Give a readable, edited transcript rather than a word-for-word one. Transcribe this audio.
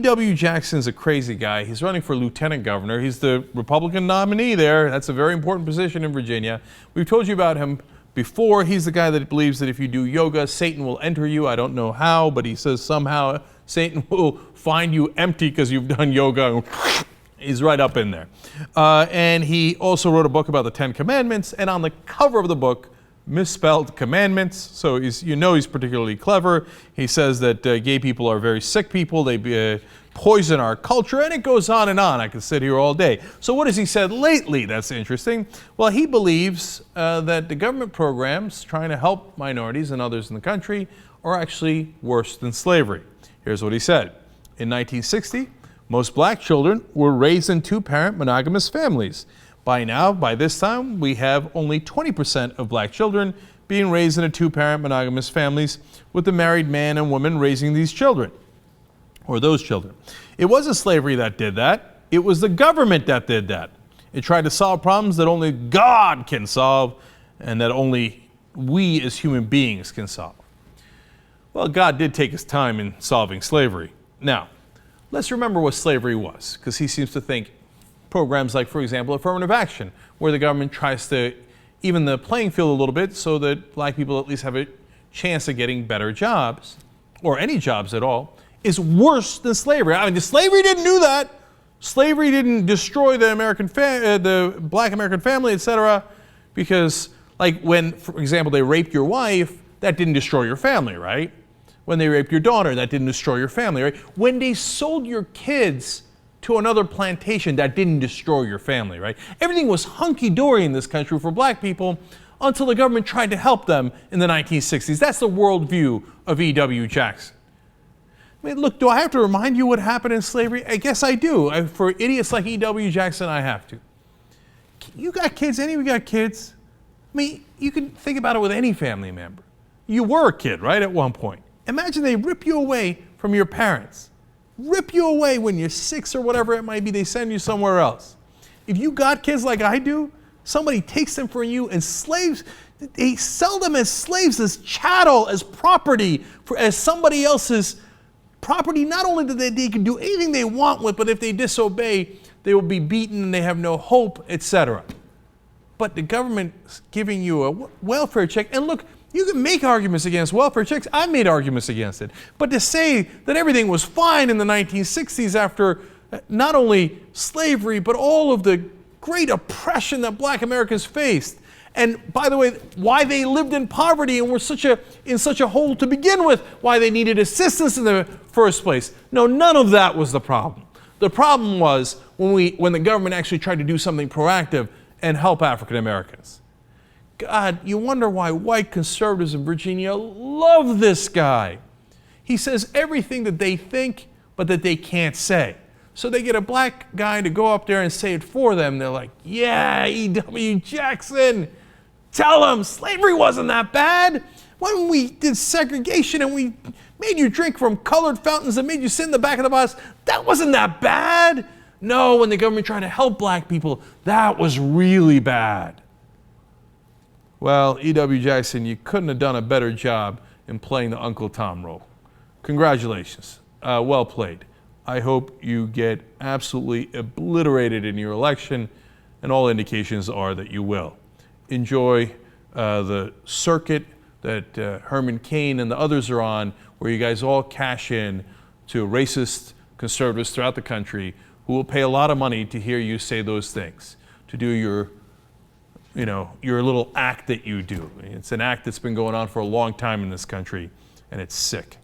E.W. Jackson's a crazy guy. He's running for lieutenant governor. He's the Republican nominee there. That's a very important position in Virginia. We've told you about him before. He's the guy that believes that if you do yoga, Satan will enter you. I don't know how, but he says somehow Satan will find you empty because you've done yoga. He's right up in there. And he also wrote a book about the Ten Commandments, and on the cover of the book, misspelled commandments. So he's particularly clever. He says that gay people are very sick people. They poison our culture, and it goes on and on. I could sit here all day. So what has he said lately that's interesting? Well, he believes that the government programs trying to help minorities and others in the country are actually worse than slavery. Here's what he said. In 1960, most black children were raised in two-parent monogamous families. By this time, we have only 20% of black children being raised in a two-parent monogamous families with the married man and woman raising these children, or those children. It wasn't slavery that did that. It was the government that did that. It tried to solve problems that only God can solve and that only we as human beings can solve. Well, God did take his time in solving slavery. Now, let's remember what slavery was, because he seems to think programs like, for example, affirmative action, where the government tries to even the playing field a little bit so that black people at least have a chance of getting better jobs, or any jobs at all, is worse than slavery. I mean, slavery didn't do that. Slavery didn't destroy the the black American family, etc. Because, like, when, for example, they raped your wife, that didn't destroy your family, right? When they raped your daughter, that didn't destroy your family, right? When they sold your kids to another plantation, that didn't destroy your family, right? Everything was hunky-dory in this country for black people until the government tried to help them in the 1960s. That's the worldview of E.W. Jackson. I mean, look, do I have to remind you what happened in slavery? I guess I do. For idiots like E.W. Jackson, I have to. You got kids? Any of you got kids? I mean, you can think about it with any family member. You were a kid, right, at one point. Imagine they rip you away from your parents. Rip you away when you're 6 or whatever it might be. They send you somewhere else. If you got kids like I do, somebody takes them from you and they sell them as slaves, as chattel, as property, as somebody else's property. Not only that they can do anything they want with, but if they disobey, they will be beaten and they have no hope, etc. But the government's giving you a welfare check. And look, you can make arguments against welfare checks. I made arguments against it. But to say that everything was fine in the 1960s after not only slavery, but all of the great oppression that black Americans faced, and by the way, why they lived in poverty and were in such a hole to begin with, why they needed assistance in the first place. No, none of that was the problem. The problem was when the government actually tried to do something proactive and help African Americans. God, you wonder why white conservatives in Virginia love this guy. He says everything that they think, but that they can't say. So they get a black guy to go up there and say it for them. They're like, yeah, E.W. Jackson, tell him slavery wasn't that bad. When we did segregation and we made you drink from colored fountains and made you sit in the back of the bus, that wasn't that bad. No, when the government tried to help black people, that was really bad. Well, E.W. Jackson, you couldn't have done a better job in playing the Uncle Tom role. Congratulations. Well played. I hope you get absolutely obliterated in your election, and all indications are that you will. Enjoy the circuit that Herman Cain and the others are on, where you guys all cash in to racist conservatives throughout the country who will pay a lot of money to hear you say those things, to do your little act that you do. It's an act that's been going on for a long time in this country, and it's sick.